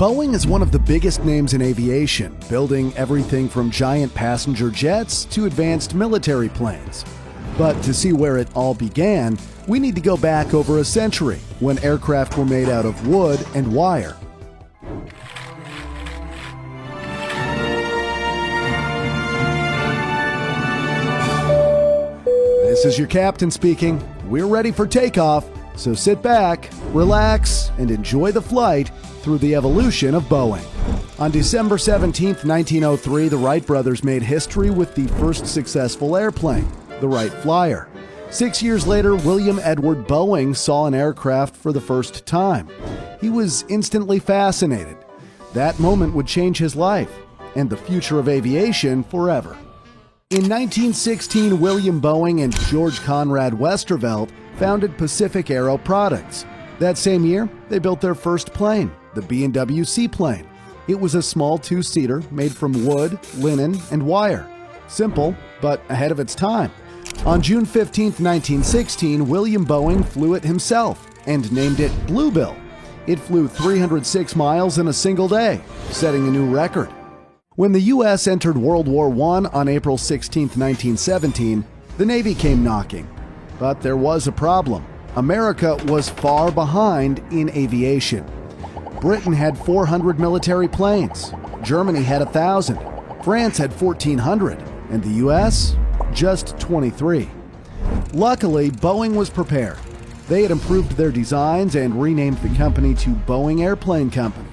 Boeing is one of the biggest names in aviation, building everything from giant passenger jets to advanced military planes. But to see where it all began, we need to go back over a century, when aircraft were made out of wood and wire. This is your captain speaking. We're ready for takeoff, so sit back, relax, and enjoy the flight through the evolution of Boeing. On December 17, 1903, the Wright brothers made history with the first successful airplane, the Wright Flyer. 6 years later, William Edward Boeing saw an aircraft for the first time. He was instantly fascinated. That moment would change his life and the future of aviation forever. In 1916, William Boeing and George Conrad Westervelt founded Pacific Aero Products. That same year, they built their first plane, the B&W Seaplane. It was a small two-seater made from wood, linen, and wire. Simple, but ahead of its time. On June 15, 1916, William Boeing flew it himself and named it Bluebill. It flew 306 miles in a single day, setting a new record. When the U.S. entered World War I on April 16, 1917, the Navy came knocking. But there was a problem. America was far behind in aviation. Britain had 400 military planes, Germany had 1,000, France had 1,400, and the U.S. just 23. Luckily, Boeing was prepared. They had improved their designs and renamed the company to Boeing Airplane Company.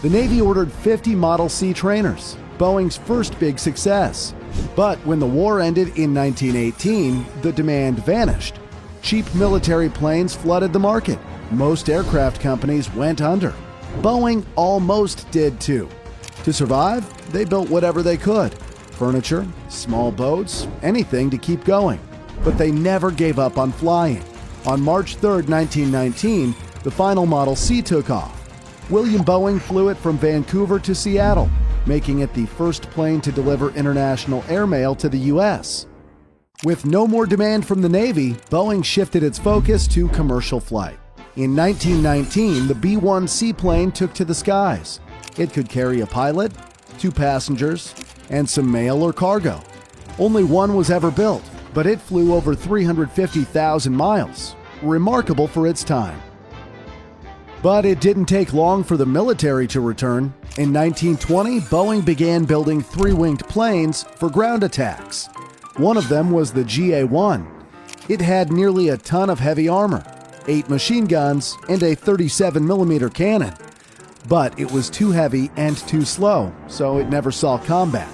The Navy ordered 50 Model C trainers, Boeing's first big success. But when the war ended in 1918, the demand vanished. Cheap military planes flooded the market. Most aircraft companies went under. Boeing almost did too. To survive, they built whatever they could. Furniture, small boats, anything to keep going. But they never gave up on flying. On March 3, 1919, the final Model C took off. William Boeing flew it from Vancouver to Seattle, making it the first plane to deliver international airmail to the U.S. With no more demand from the Navy, Boeing shifted its focus to commercial flight. In 1919, the B-1 seaplane took to the skies. It could carry a pilot, 2 passengers, and some mail or cargo. Only one was ever built, but it flew over 350,000 miles, remarkable for its time. But it didn't take long for the military to return. In 1920, Boeing began building 3-winged planes for ground attacks. One of them was the GA-1. It had nearly a ton of heavy armor, 8 machine guns, and a 37mm cannon. But it was too heavy and too slow, so it never saw combat.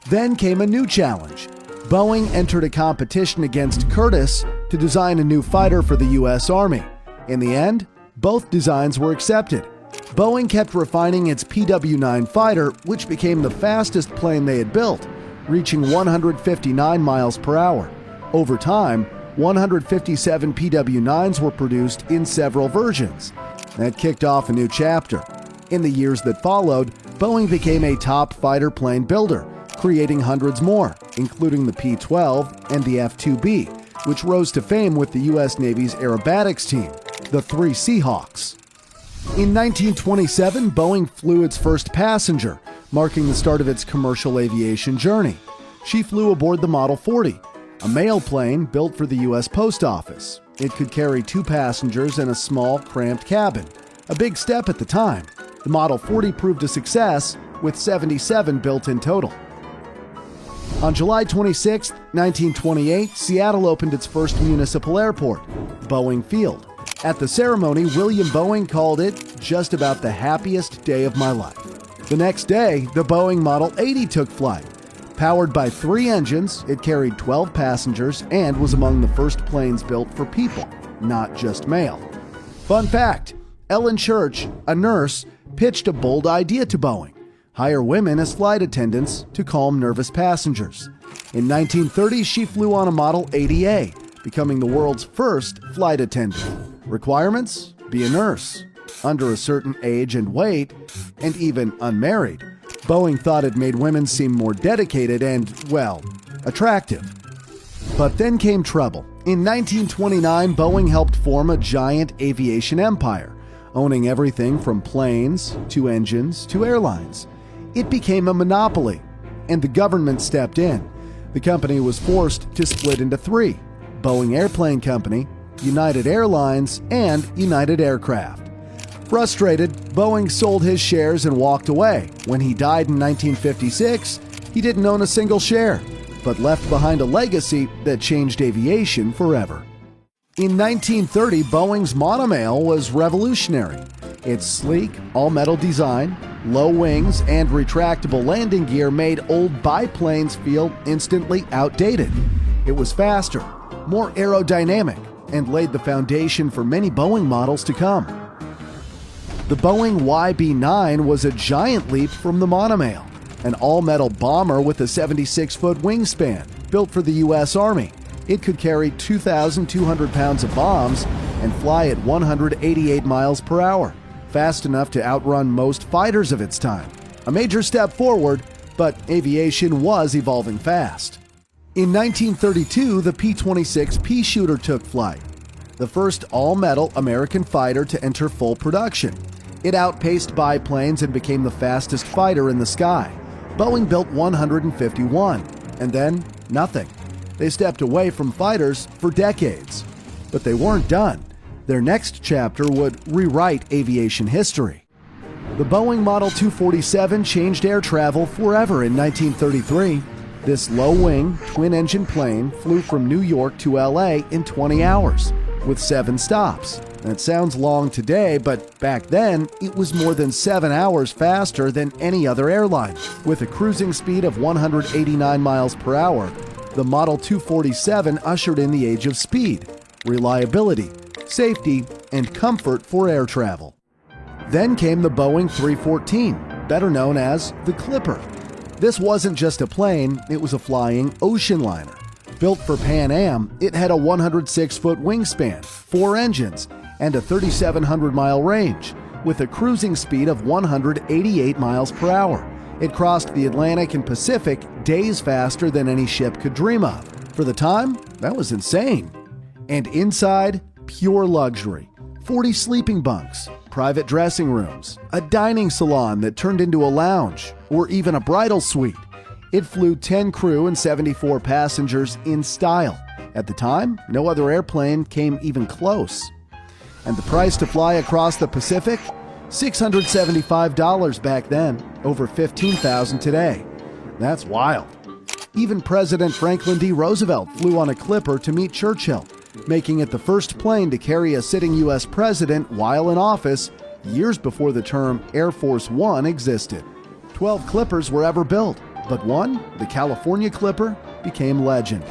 Then came a new challenge. Boeing entered a competition against Curtiss to design a new fighter for the U.S. Army. In the end, both designs were accepted. Boeing kept refining its PW-9 fighter, which became the fastest plane they had built, reaching 159 miles per hour. Over time, 157 PW-9s were produced in several versions. That kicked off a new chapter. In the years that followed, Boeing became a top fighter plane builder, creating hundreds more, including the P-12 and the F-2B, which rose to fame with the U.S. Navy's aerobatics team, the 3 Seahawks. In 1927, Boeing flew its first passenger, marking the start of its commercial aviation journey. She flew aboard the Model 40, a mail plane built for the U.S. Post Office. It could carry 2 passengers in a small, cramped cabin, a big step at the time. The Model 40 proved a success, with 77 built in total. On July 26, 1928, Seattle opened its first municipal airport, Boeing Field. At the ceremony, William Boeing called it just about the happiest day of my life. The next day, the Boeing Model 80 took flight. Powered by 3 engines, it carried 12 passengers and was among the first planes built for people, not just mail. Fun fact, Ellen Church, a nurse, pitched a bold idea to Boeing: hire women as flight attendants to calm nervous passengers. In 1930, she flew on a Model 80A, becoming the world's first flight attendant. Requirements? Be a nurse, under a certain age and weight, and even unmarried. Boeing thought it made women seem more dedicated and, well, attractive. But then came trouble. In 1929, Boeing helped form a giant aviation empire. owning everything from planes to engines to airlines. It became a monopoly, and the government stepped in. The company was forced to split into three: Boeing Airplane Company, United Airlines, and United Aircraft. Frustrated, Boeing sold his shares and walked away. When he died in 1956, he didn't own a single share, but left behind a legacy that changed aviation forever. In 1930, Boeing's monomail was revolutionary. Its sleek, all-metal design, low wings, and retractable landing gear made old biplanes feel instantly outdated. It was faster, more aerodynamic, and laid the foundation for many Boeing models to come. The Boeing YB-9 was a giant leap from the monomail, an all-metal bomber with a 76-foot wingspan, built for the U.S. Army. It could carry 2,200 pounds of bombs and fly at 188 miles per hour, fast enough to outrun most fighters of its time. A major step forward, but aviation was evolving fast. In 1932, the P-26 pea shooter took flight, the first all-metal American fighter to enter full production. It outpaced biplanes and became the fastest fighter in the sky. Boeing built 151, and then nothing. They stepped away from fighters for decades. But they weren't done. Their next chapter would rewrite aviation history. The Boeing Model 247 changed air travel forever in 1933. This low-wing, twin-engine plane flew from New York to LA in 20 hours, with 7 stops. That sounds long today, but back then, it was more than 7 hours faster than any other airline. With a cruising speed of 189 miles per hour, the Model 247 ushered in the age of speed, reliability, safety, and comfort for air travel. Then came the Boeing 314, better known as the Clipper. This wasn't just a plane, it was a flying ocean liner. Built for Pan Am, it had a 106-foot wingspan, 4 engines, and a 3,700-mile range, with a cruising speed of 188 miles per hour. It crossed the Atlantic and Pacific days faster than any ship could dream of. For the time, that was insane. And inside, pure luxury. 40 sleeping bunks, private dressing rooms, a dining salon that turned into a lounge, or even a bridal suite. It flew 10 crew and 74 passengers in style. At the time, no other airplane came even close. And the price to fly across the Pacific? $675 back then, over $15,000 today. That's wild. Even President Franklin D. Roosevelt flew on a Clipper to meet Churchill, making it the first plane to carry a sitting U.S. president while in office, years before the term Air Force One existed. 12 Clippers were ever built, but one, the California Clipper, became legend.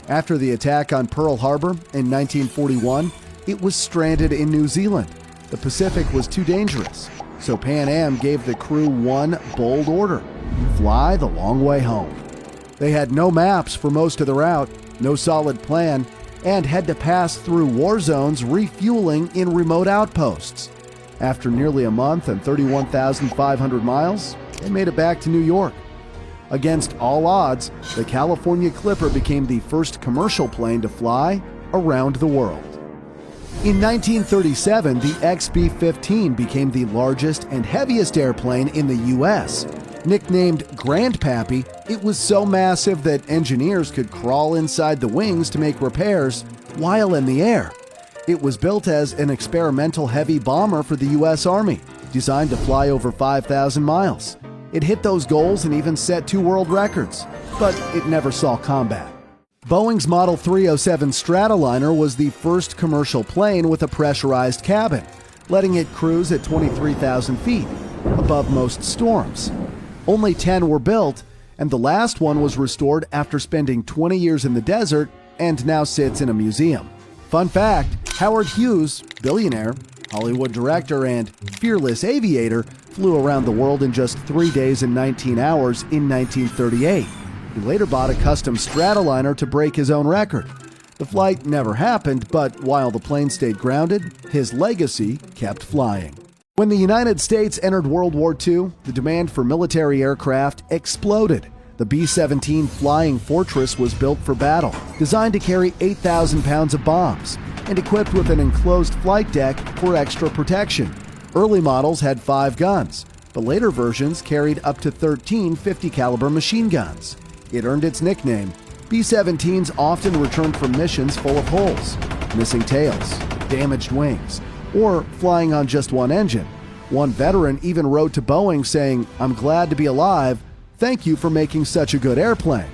After the attack on Pearl Harbor in 1941, it was stranded in New Zealand. The Pacific was too dangerous, so Pan Am gave the crew one bold order: fly the long way home. They had no maps for most of the route, no solid plan, and had to pass through war zones refueling in remote outposts. After nearly a month and 31,500 miles, they made it back to New York. Against all odds, the California Clipper became the first commercial plane to fly around the world. In 1937, the XB-15 became the largest and heaviest airplane in the U.S. Nicknamed Grandpappy, it was so massive that engineers could crawl inside the wings to make repairs while in the air. It was built as an experimental heavy bomber for the U.S. Army, designed to fly over 5,000 miles. It hit those goals and even set 2 world records, but it never saw combat. Boeing's Model 307 Stratoliner was the first commercial plane with a pressurized cabin, letting it cruise at 23,000 feet, above most storms. Only 10 were built, and the last one was restored after spending 20 years in the desert and now sits in a museum. Fun fact, Howard Hughes, billionaire, Hollywood director, and fearless aviator, flew around the world in just 3 days and 19 hours in 1938. He later bought a custom Stratoliner to break his own record. The flight never happened, but while the plane stayed grounded, his legacy kept flying. When the United States entered World War II, the demand for military aircraft exploded. The B-17 Flying Fortress was built for battle, designed to carry 8,000 pounds of bombs, and equipped with an enclosed flight deck for extra protection. Early models had 5 guns, but later versions carried up to 13 50-caliber machine guns. It earned its nickname. B-17s often returned from missions full of holes, missing tails, damaged wings, or flying on just one engine. One veteran even wrote to Boeing saying, "I'm glad to be alive. Thank you for making such a good airplane."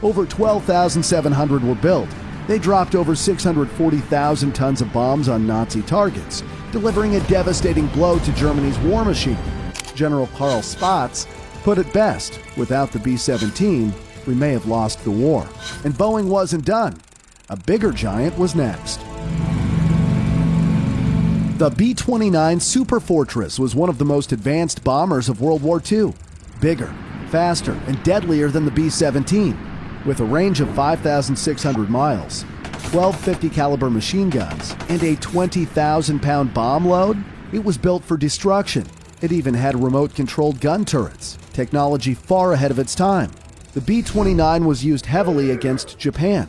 Over 12,700 were built. They dropped over 640,000 tons of bombs on Nazi targets, delivering a devastating blow to Germany's war machine. General Karl Spaatz put it best, without the B-17, we may have lost the war. And Boeing wasn't done. A bigger giant was next. The B-29 Superfortress was one of the most advanced bombers of World War II. Bigger, faster, and deadlier than the B-17. With a range of 5,600 miles, 12 50-caliber machine guns, and a 20,000-pound bomb load, it was built for destruction. It even had remote-controlled gun turrets, technology far ahead of its time. The B-29 was used heavily against Japan.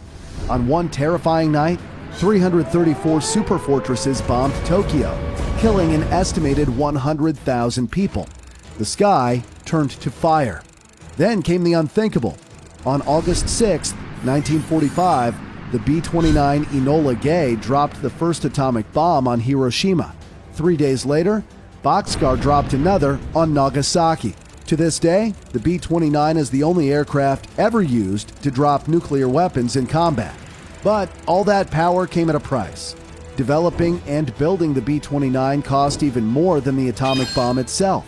On one terrifying night, 334 superfortresses bombed Tokyo, killing an estimated 100,000 people. The sky turned to fire. Then came the unthinkable. On August 6, 1945, the B-29 Enola Gay dropped the first atomic bomb on Hiroshima. 3 days later, Bockscar dropped another on Nagasaki. To this day, the B-29 is the only aircraft ever used to drop nuclear weapons in combat. But all that power came at a price. Developing and building the B-29 cost even more than the atomic bomb itself,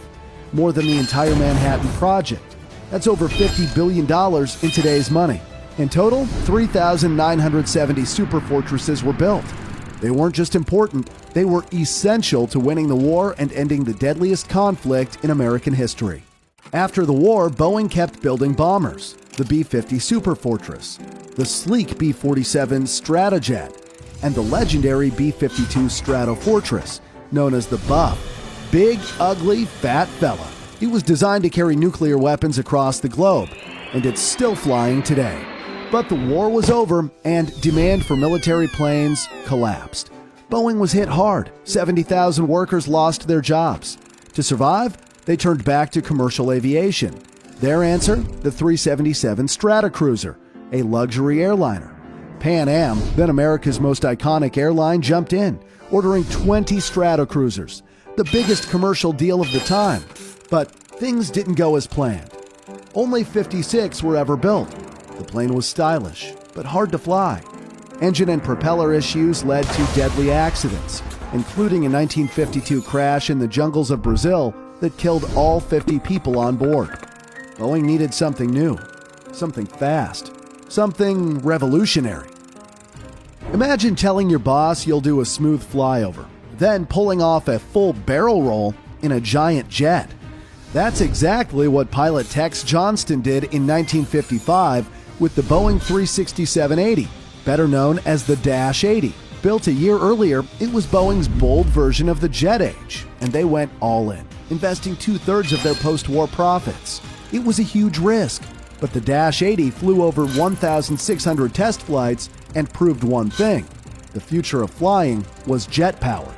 more than the entire Manhattan Project. That's over $50 billion in today's money. In total, 3,970 superfortresses were built. They weren't just important, they were essential to winning the war and ending the deadliest conflict in American history. After the war, Boeing kept building bombers, the B-50 Superfortress, the sleek B-47 Stratojet, and the legendary B-52 Stratofortress, known as the Buff. Big, ugly, fat fella. It was designed to carry nuclear weapons across the globe, and it's still flying today. But the war was over, and demand for military planes collapsed. Boeing was hit hard. 70,000 workers lost their jobs. To survive, they turned back to commercial aviation. Their answer? The 377 Stratocruiser, a luxury airliner. Pan Am, then America's most iconic airline, jumped in, ordering 20 Stratocruisers, the biggest commercial deal of the time. But things didn't go as planned. Only 56 were ever built. The plane was stylish, but hard to fly. Engine and propeller issues led to deadly accidents, including a 1952 crash in the jungles of Brazil that killed all 50 people on board. Boeing needed something new, something fast, something revolutionary. Imagine telling your boss you'll do a smooth flyover, then pulling off a full barrel roll in a giant jet. That's exactly what pilot Tex Johnston did in 1955 with the Boeing 367-80, better known as the Dash 80. Built a year earlier, it was Boeing's bold version of the jet age, and they went all in, investing 2/3 of their post-war profits. It was a huge risk, but the Dash 80 flew over 1,600 test flights and proved one thing: the future of flying was jet power.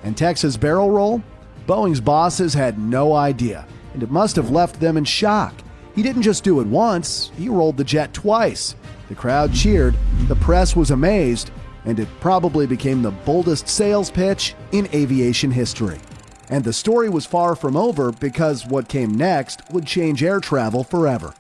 And Tex's barrel roll? Boeing's bosses had no idea, and it must have left them in shock. He didn't just do it once, he rolled the jet twice. The crowd cheered, the press was amazed, and it probably became the boldest sales pitch in aviation history. And the story was far from over, because what came next would change air travel forever.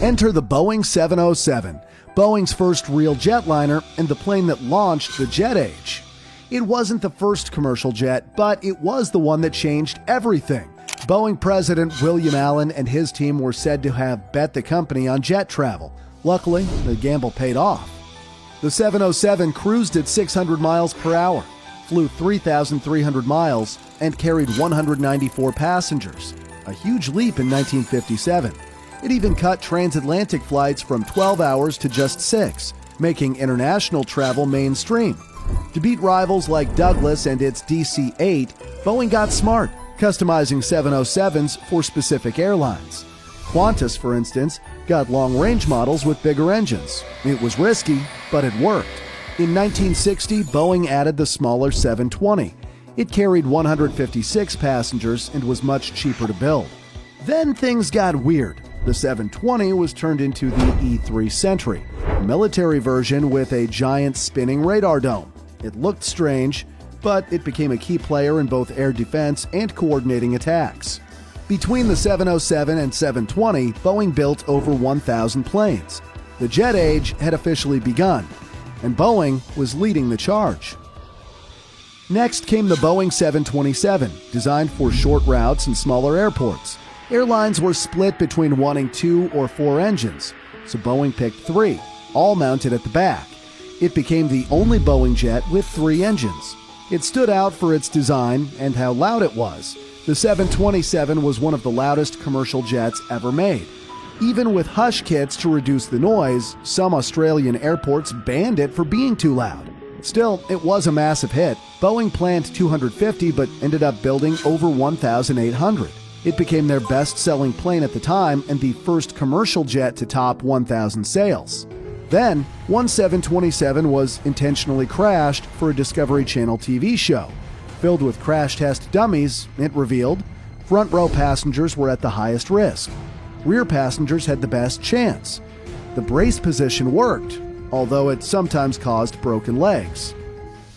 Enter the Boeing 707, Boeing's first real jetliner and the plane that launched the jet age. It wasn't the first commercial jet, but it was the one that changed everything. Boeing President William Allen and his team were said to have bet the company on jet travel. Luckily, the gamble paid off. The 707 cruised at 600 miles per hour, flew 3,300 miles, and carried 194 passengers, a huge leap in 1957. It even cut transatlantic flights from 12 hours to just 6, making international travel mainstream. To beat rivals like Douglas and its DC-8, Boeing got smart, customizing 707s for specific airlines. Qantas, for instance, got long-range models with bigger engines. It was risky, but it worked. In 1960, Boeing added the smaller 720. It carried 156 passengers and was much cheaper to build. Then things got weird. The 720 was turned into the E-3 Sentry, a military version with a giant spinning radar dome. It looked strange, but it became a key player in both air defense and coordinating attacks. Between the 707 and 720, Boeing built over 1,000 planes. The jet age had officially begun, and Boeing was leading the charge. Next came the Boeing 727, designed for short routes and smaller airports. Airlines were split between wanting 2 or 4 engines, so Boeing picked 3, all mounted at the back. It became the only Boeing jet with 3 engines. It stood out for its design and how loud it was. The 727 was one of the loudest commercial jets ever made. Even with hush kits to reduce the noise, some Australian airports banned it for being too loud. Still, it was a massive hit. Boeing planned 250 but ended up building over 1,800. It became their best-selling plane at the time and the first commercial jet to top 1,000 sales. Then, one 727 was intentionally crashed for a Discovery Channel TV show. Filled with crash test dummies, it revealed, front row passengers were at the highest risk. Rear passengers had the best chance. The brace position worked, although it sometimes caused broken legs.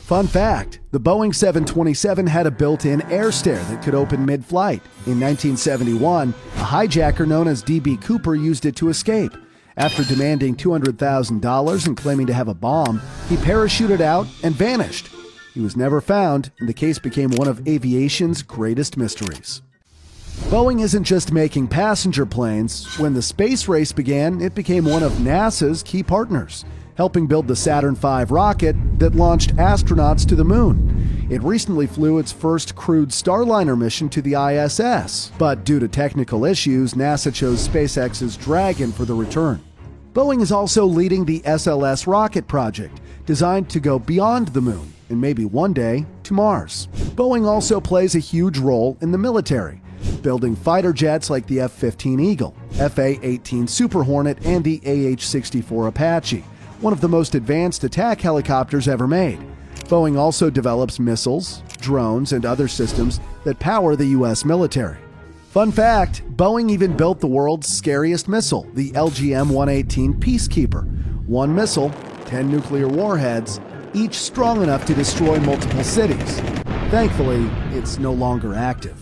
Fun fact, the Boeing 727 had a built-in air stair that could open mid-flight. In 1971, a hijacker known as D.B. Cooper used it to escape. After demanding $200,000 and claiming to have a bomb, he parachuted out and vanished. He was never found, and the case became one of aviation's greatest mysteries. Boeing isn't just making passenger planes. When the space race began, it became one of NASA's key partners, helping build the Saturn V rocket that launched astronauts to the moon. It recently flew its first crewed Starliner mission to the ISS, but due to technical issues, NASA chose SpaceX's Dragon for the return. Boeing is also leading the SLS rocket project, designed to go beyond the moon and maybe one day to Mars. Boeing also plays a huge role in the military, building fighter jets like the F-15 Eagle, F/A-18 Super Hornet, and the AH-64 Apache, one of the most advanced attack helicopters ever made. Boeing also develops missiles, drones, and other systems that power the U.S. military. Fun fact, Boeing even built the world's scariest missile, the LGM-118 Peacekeeper. One missile, 10 nuclear warheads, each strong enough to destroy multiple cities. Thankfully, it's no longer active.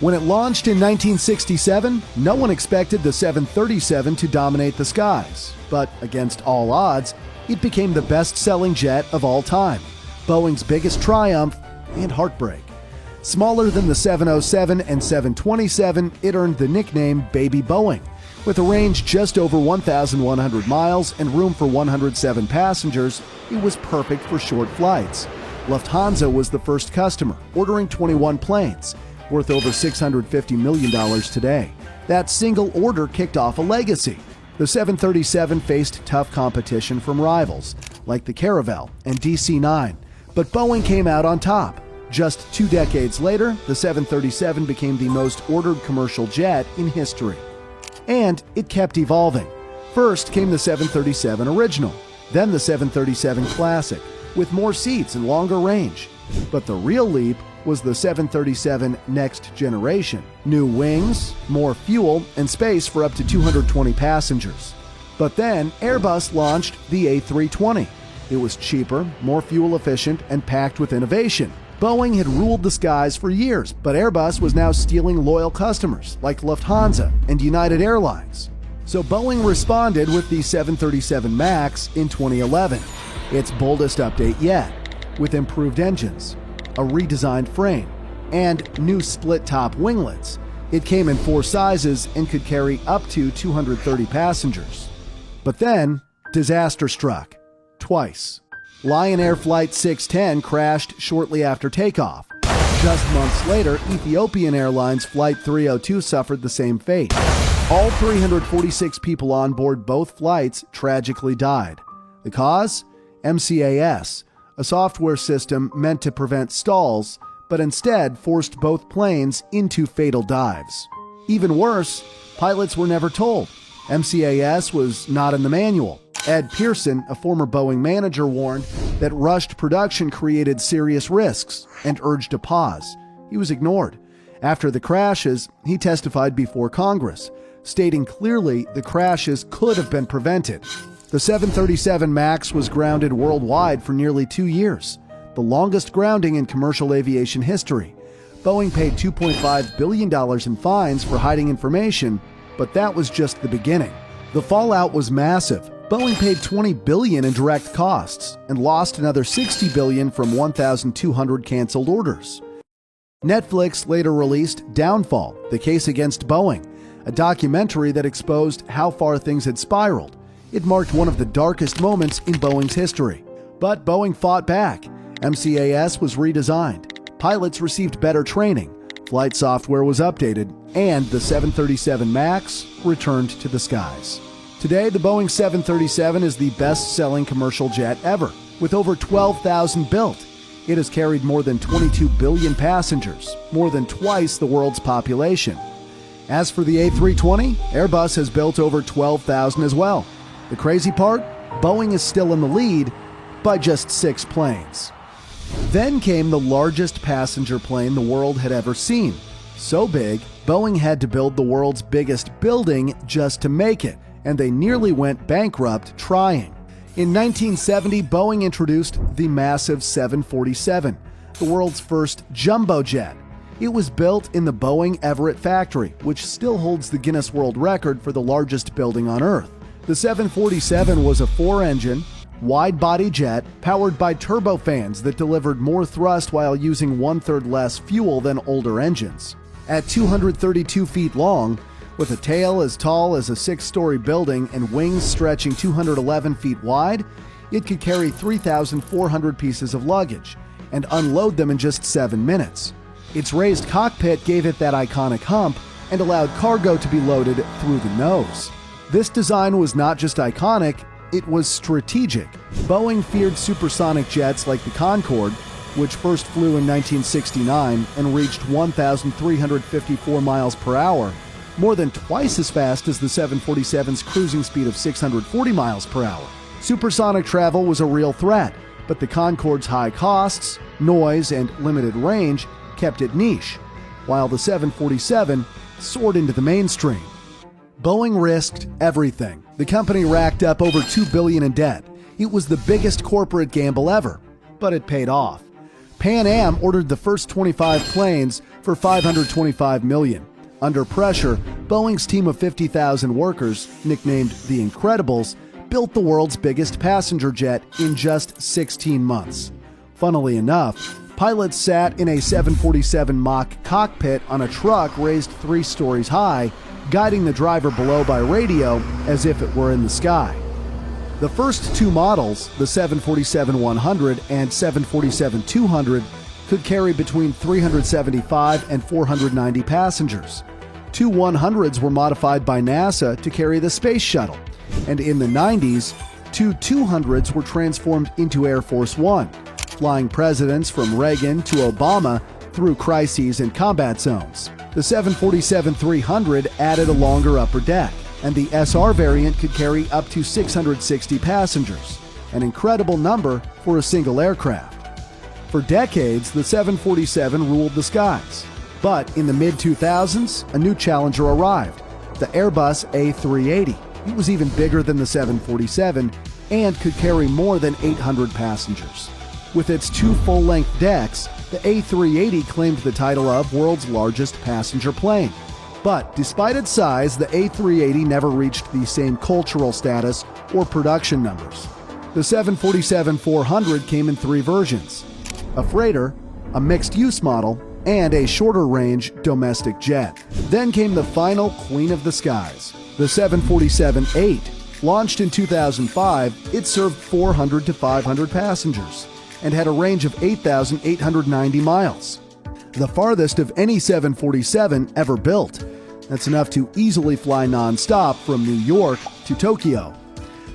When it launched in 1967, no one expected the 737 to dominate the skies. But against all odds, it became the best-selling jet of all time, Boeing's biggest triumph and heartbreak. Smaller than the 707 and 727, it earned the nickname Baby Boeing. With a range just over 1,100 miles and room for 107 passengers, it was perfect for short flights. Lufthansa was the first customer, ordering 21 planes, worth over $650 million today. That single order kicked off a legacy. The 737 faced tough competition from rivals, like the Caravelle and DC-9, but Boeing came out on top. Just 2 decades later, the 737 became the most ordered commercial jet in history. And it kept evolving. First came the 737 Original, then the 737 Classic, with more seats and longer range. But the real leap was the 737 Next Generation. New wings, more fuel, and space for up to 220 passengers. But then Airbus launched the A320. It was cheaper, more fuel efficient, and packed with innovation. Boeing had ruled the skies for years, but Airbus was now stealing loyal customers like Lufthansa and United Airlines. So Boeing responded with the 737 MAX in 2011, its boldest update yet, with improved engines, a redesigned frame, and new split-top winglets. It came in 4 sizes and could carry up to 230 passengers. But then, disaster struck. Twice. Lion Air Flight 610 crashed shortly after takeoff. Just months later, Ethiopian Airlines Flight 302 suffered the same fate. All 346 people on board both flights tragically died. The cause? MCAS, a software system meant to prevent stalls, but instead forced both planes into fatal dives. Even worse, pilots were never told. MCAS was not in the manual. Ed Pearson, a former Boeing manager, warned that rushed production created serious risks and urged a pause. He was ignored. After the crashes, he testified before Congress, stating clearly the crashes could have been prevented. The 737 MAX was grounded worldwide for nearly 2 years, the longest grounding in commercial aviation history. Boeing paid $2.5 billion in fines for hiding information, but that was just the beginning. The fallout was massive. Boeing paid $20 billion in direct costs and lost another $60 billion from 1,200 canceled orders. Netflix later released Downfall: The Case Against Boeing, a documentary that exposed how far things had spiraled. It marked one of the darkest moments in Boeing's history. But Boeing fought back. MCAS was redesigned. Pilots received better training. Flight software was updated, and the 737 MAX returned to the skies. Today, the Boeing 737 is the best-selling commercial jet ever, with over 12,000 built. It has carried more than 22 billion passengers, more than twice the world's population. As for the A320, Airbus has built over 12,000 as well. The crazy part? Boeing is still in the lead by just 6 planes. Then came the largest passenger plane the world had ever seen. So big, Boeing had to build the world's biggest building just to make it, and they nearly went bankrupt trying. In 1970, Boeing introduced the massive 747, the world's first jumbo jet. It was built in the Boeing Everett factory, which still holds the Guinness World Record for the largest building on Earth. The 747 was a 4-engine, wide-body jet powered by turbofans that delivered more thrust while using 1/3 less fuel than older engines. At 232 feet long, with a tail as tall as a 6-story building and wings stretching 211 feet wide, it could carry 3,400 pieces of luggage and unload them in just 7 minutes. Its raised cockpit gave it that iconic hump and allowed cargo to be loaded through the nose. This design was not just iconic, it was strategic. Boeing feared supersonic jets like the Concorde, which first flew in 1969 and reached 1,354 miles per hour, more than twice as fast as the 747's cruising speed of 640 miles per hour. Supersonic travel was a real threat, but the Concorde's high costs, noise, and limited range kept it niche, while the 747 soared into the mainstream. Boeing risked everything. The company racked up over $2 billion in debt. It was the biggest corporate gamble ever, but it paid off. Pan Am ordered the first 25 planes for $525 million. Under pressure, Boeing's team of 50,000 workers, nicknamed the Incredibles, built the world's biggest passenger jet in just 16 months. Funnily enough, pilots sat in a 747 mock cockpit on a truck raised 3 stories high, guiding the driver below by radio as if it were in the sky. The first 2 models, the 747-100 and 747-200, could carry between 375 and 490 passengers. 2 100s were modified by NASA to carry the space shuttle, and in the 90s, 2 200s were transformed into Air Force One, flying presidents from Reagan to Obama through crises and combat zones. The 747-300 added a longer upper deck, and the SR variant could carry up to 660 passengers, an incredible number for a single aircraft. For decades, the 747 ruled the skies. But in the mid-2000s, a new challenger arrived, the Airbus A380. It was even bigger than the 747 and could carry more than 800 passengers. With its 2 full-length decks, the A380 claimed the title of world's largest passenger plane. But despite its size, the A380 never reached the same cultural status or production numbers. The 747-400 came in 3 versions: a freighter, a mixed-use model, and a shorter-range domestic jet. Then came the final queen of the skies, the 747-8. Launched in 2005, it served 400 to 500 passengers and had a range of 8,890 miles, the farthest of any 747 ever built. That's enough to easily fly non-stop from New York to Tokyo.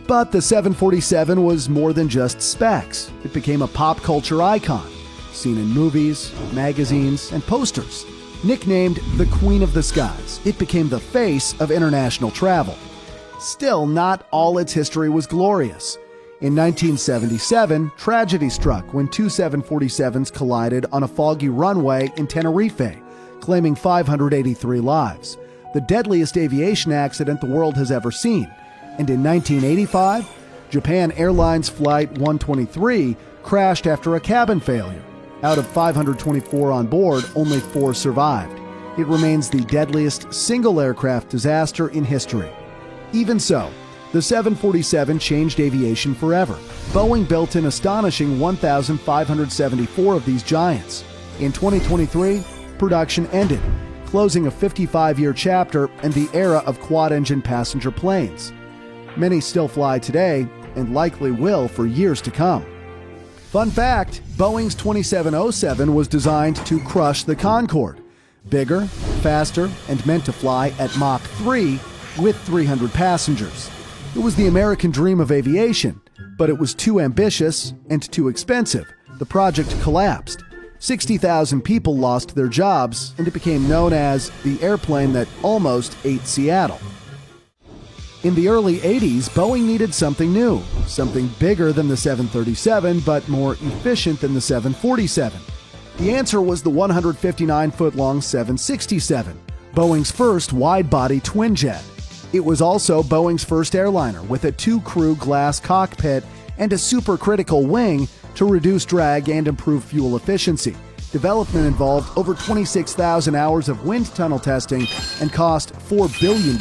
But the 747 was more than just specs. It became a pop culture icon, seen in movies, magazines, and posters. Nicknamed the Queen of the Skies, it became the face of international travel. Still, not all its history was glorious. In 1977, tragedy struck when two 747s collided on a foggy runway in Tenerife, claiming 583 lives, the deadliest aviation accident the world has ever seen. And in 1985, Japan Airlines Flight 123 crashed after a cabin failure. Out of 524 on board, only 4 survived. It remains the deadliest single aircraft disaster in history. Even so, the 747 changed aviation forever. Boeing built an astonishing 1,574 of these giants. In 2023, production ended, closing a 55-year chapter in the era of quad-engine passenger planes. Many still fly today, and likely will for years to come. Fun fact, Boeing's 2707 was designed to crush the Concorde. Bigger, faster, and meant to fly at Mach 3 with 300 passengers. It was the American dream of aviation, but it was too ambitious and too expensive. The project collapsed. 60,000 people lost their jobs, and it became known as the airplane that almost ate Seattle. In the early 80s, Boeing needed something new, something bigger than the 737, but more efficient than the 747. The answer was the 159-foot-long 767, Boeing's first wide-body twin jet. It was also Boeing's first airliner with a 2-crew glass cockpit and a supercritical wing to reduce drag and improve fuel efficiency. Development involved over 26,000 hours of wind tunnel testing and cost $4 billion.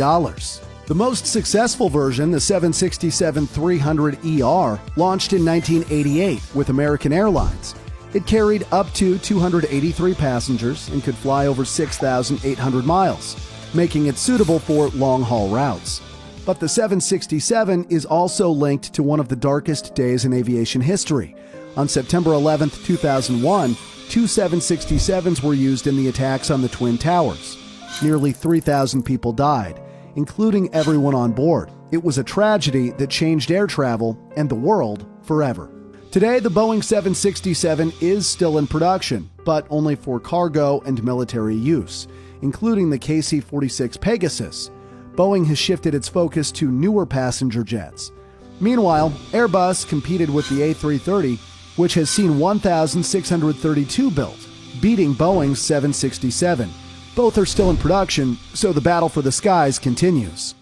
The most successful version, the 767-300ER, launched in 1988 with American Airlines. It carried up to 283 passengers and could fly over 6,800 miles, making it suitable for long-haul routes. But the 767 is also linked to one of the darkest days in aviation history. On September 11, 2001, 2 767s were used in the attacks on the Twin Towers. Nearly 3,000 people died, including everyone on board. It was a tragedy that changed air travel and the world forever. Today, the Boeing 767 is still in production, but only for cargo and military use, including the KC-46 Pegasus. Boeing has shifted its focus to newer passenger jets. Meanwhile, Airbus competed with the A330, which has seen 1,632 built, beating Boeing's 767. Both are still in production, so the battle for the skies continues.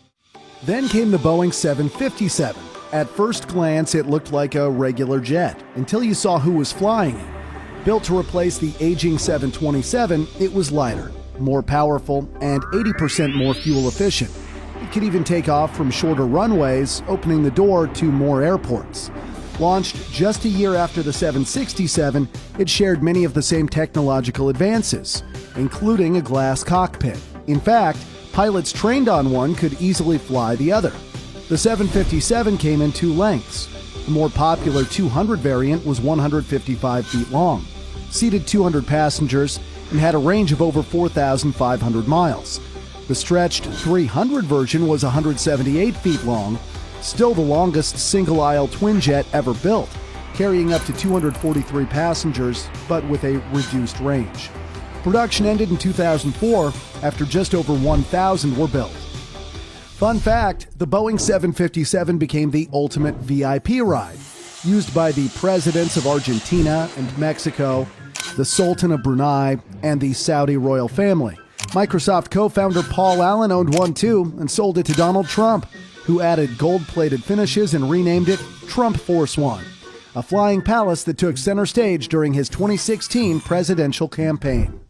Then came the Boeing 757. At first glance, it looked like a regular jet, until you saw who was flying it. Built to replace the aging 727, it was lighter, more powerful, and 80% more fuel efficient. It could even take off from shorter runways, opening the door to more airports. Launched just a year after the 767, it shared many of the same technological advances, including a glass cockpit. In fact, pilots trained on one could easily fly the other. The 757 came in 2 lengths. The more popular 200 variant was 155 feet long, seated 200 passengers, and had a range of over 4,500 miles. The stretched 300 version was 178 feet long, still the longest single-aisle twin jet ever built, carrying up to 243 passengers, but with a reduced range. Production ended in 2004 after just over 1,000 were built. Fun fact, the Boeing 757 became the ultimate VIP ride, used by the presidents of Argentina and Mexico, the Sultan of Brunei, and the Saudi royal family. Microsoft co-founder Paul Allen owned one too and sold it to Donald Trump, who added gold-plated finishes and renamed it Trump Force One, a flying palace that took center stage during his 2016 presidential campaign.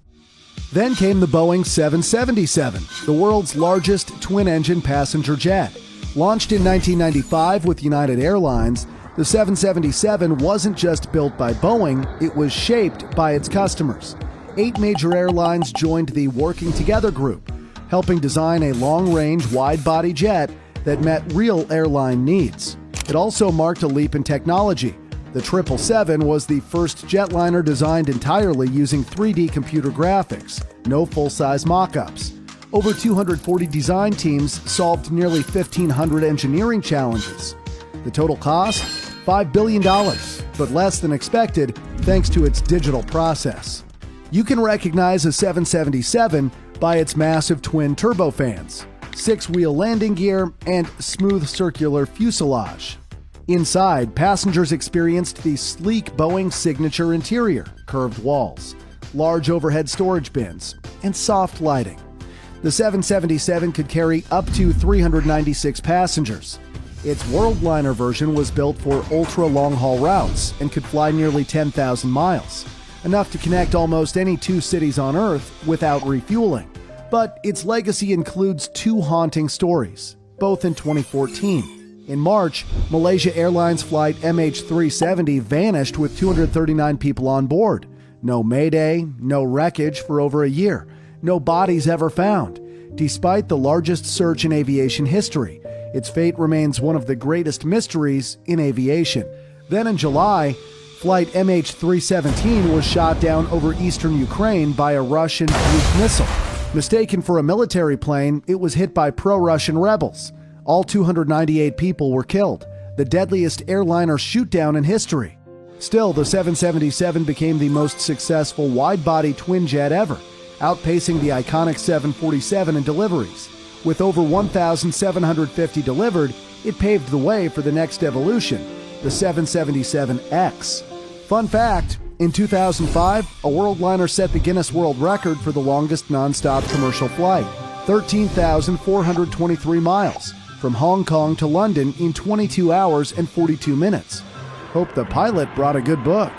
Then came the Boeing 777, the world's largest twin-engine passenger jet. Launched in 1995 with United Airlines, the 777 wasn't just built by Boeing, it was shaped by its customers. 8 major airlines joined the Working Together group, helping design a long-range, wide-body jet that met real airline needs. It also marked a leap in technology. The 777 was the first jetliner designed entirely using 3D computer graphics, no full-size mock-ups. Over 240 design teams solved nearly 1,500 engineering challenges. The total cost? $5 billion, but less than expected thanks to its digital process. You can recognize a 777 by its massive twin turbofans. six-wheel landing gear, and smooth circular fuselage. Inside, passengers experienced the sleek Boeing signature interior, curved walls, large overhead storage bins, and soft lighting. The 777 could carry up to 396 passengers. Its worldliner version was built for ultra-long-haul routes and could fly nearly 10,000 miles, enough to connect almost any two cities on Earth without refueling. But its legacy includes two haunting stories, both in 2014. In March, Malaysia Airlines flight MH370 vanished with 239 people on board. No mayday, no wreckage for over a year, no bodies ever found. Despite the largest search in aviation history, its fate remains one of the greatest mysteries in aviation. Then in July, flight MH317 was shot down over eastern Ukraine by a Russian Buk missile. Mistaken for a military plane, it was hit by pro-Russian rebels. All 298 people were killed, the deadliest airliner shootdown in history. Still, the 777 became the most successful wide-body twin jet ever, outpacing the iconic 747 in deliveries. With over 1,750 delivered, it paved the way for the next evolution, the 777X. Fun fact, in 2005, a worldliner set the Guinness World Record for the longest non-stop commercial flight, 13,423 miles, from Hong Kong to London in 22 hours and 42 minutes. Hope the pilot brought a good book.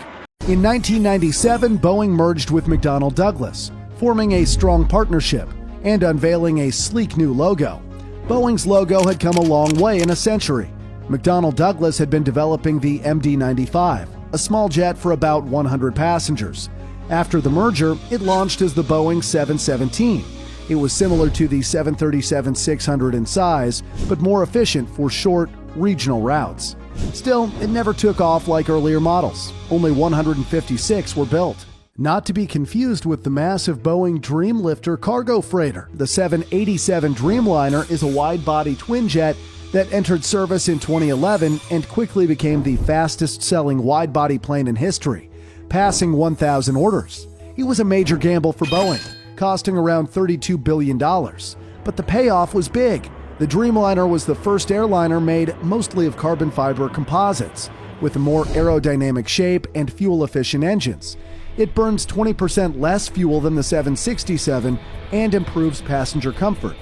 In 1997, Boeing merged with McDonnell Douglas, forming a strong partnership and unveiling a sleek new logo. Boeing's logo had come a long way in a century. McDonnell Douglas had been developing the MD-95, a small jet for about 100 passengers. After the merger, it launched as the Boeing 717. It was similar to the 737-600 in size, but more efficient for short, regional routes. Still, it never took off like earlier models. Only 156 were built. Not to be confused with the massive Boeing Dreamlifter cargo freighter, the 787 Dreamliner is a wide-body twin jet that entered service in 2011 and quickly became the fastest-selling wide-body plane in history, passing 1,000 orders. It was a major gamble for Boeing, costing around $32 billion. But the payoff was big. The Dreamliner was the first airliner made mostly of carbon fiber composites, with a more aerodynamic shape and fuel-efficient engines. It burns 20% less fuel than the 767 and improves passenger comfort.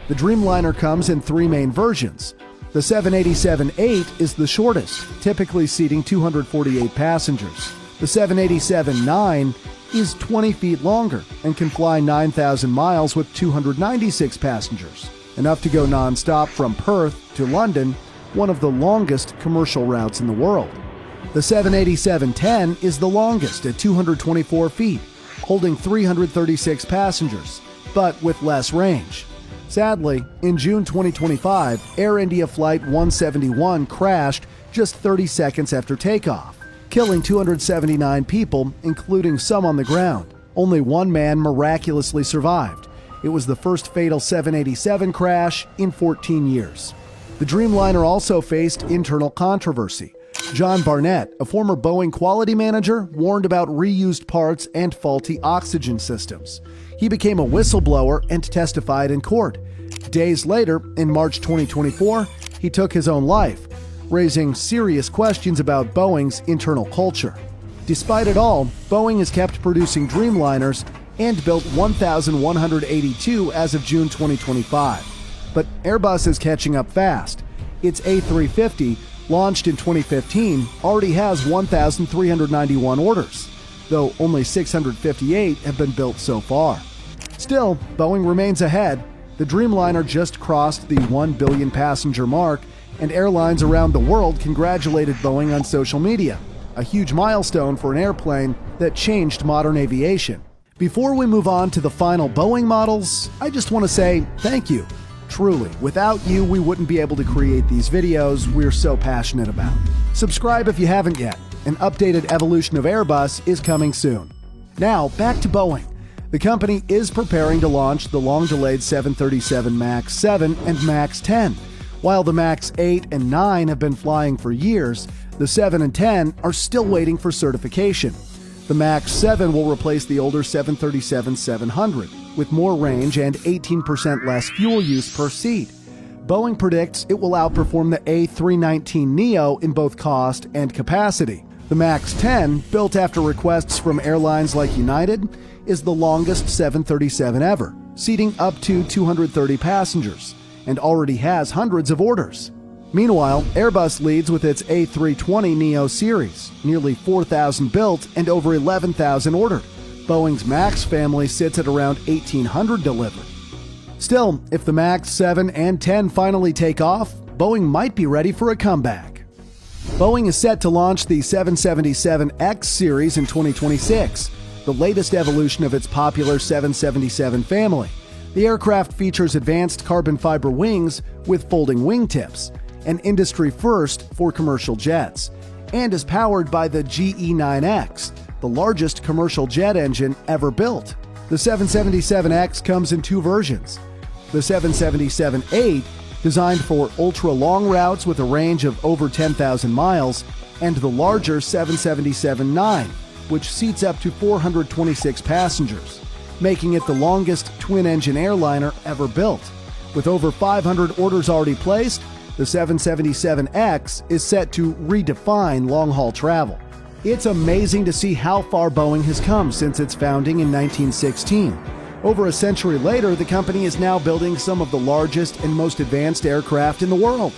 The Dreamliner comes in three main versions. The 787-8 is the shortest, typically seating 248 passengers. The 787-9 is 20 feet longer and can fly 9,000 miles with 296 passengers, enough to go non-stop from Perth to London, one of the longest commercial routes in the world. The 787-10 is the longest at 224 feet, holding 336 passengers, but with less range. Sadly, in June 2025, Air India Flight 171 crashed just 30 seconds after takeoff, killing 279 people, including some on the ground. Only one man miraculously survived. It was the first fatal 787 crash in 14 years. The Dreamliner also faced internal controversy. John Barnett, a former Boeing quality manager, warned about reused parts and faulty oxygen systems. He became a whistleblower and testified in court. Days later, in March 2024, he took his own life, raising serious questions about Boeing's internal culture. Despite it all, Boeing has kept producing Dreamliners and built 1,182 as of June 2025. But Airbus is catching up fast. Its A350, launched in 2015, already has 1,391 orders, though only 658 have been built so far. Still, Boeing remains ahead. The Dreamliner just crossed the 1 billion passenger mark, and airlines around the world congratulated Boeing on social media, a huge milestone for an airplane that changed modern aviation. Before we move on to the final Boeing models, I just want to say thank you. Truly, without you, we wouldn't be able to create these videos we're so passionate about. Subscribe if you haven't yet. An updated evolution of Airbus is coming soon. Now, back to Boeing. The company is preparing to launch the long-delayed 737 MAX 7 and MAX 10. While the MAX 8 and 9 have been flying for years, the 7 and 10 are still waiting for certification. The MAX 7 will replace the older 737-700, with more range and 18% less fuel use per seat. Boeing predicts it will outperform the A319neo in both cost and capacity. The MAX 10, built after requests from airlines like United, is the longest 737 ever, seating up to 230 passengers, and already has hundreds of orders. Meanwhile, Airbus leads with its A320neo series, nearly 4,000 built and over 11,000 ordered. Boeing's MAX family sits at around 1,800 delivered. Still, if the MAX 7 and 10 finally take off, Boeing might be ready for a comeback. Boeing is set to launch the 777X series in 2026, the latest evolution of its popular 777 family. The aircraft features advanced carbon fiber wings with folding wingtips, an industry first for commercial jets, and is powered by the GE9X, the largest commercial jet engine ever built. The 777X comes in two versions. The 777-8, designed for ultra-long routes with a range of over 10,000 miles, and the larger 777-9, which seats up to 426 passengers, making it the longest twin-engine airliner ever built. With over 500 orders already placed, the 777X is set to redefine long-haul travel. It's amazing to see how far Boeing has come since its founding in 1916. Over a century later, the company is now building some of the largest and most advanced aircraft in the world.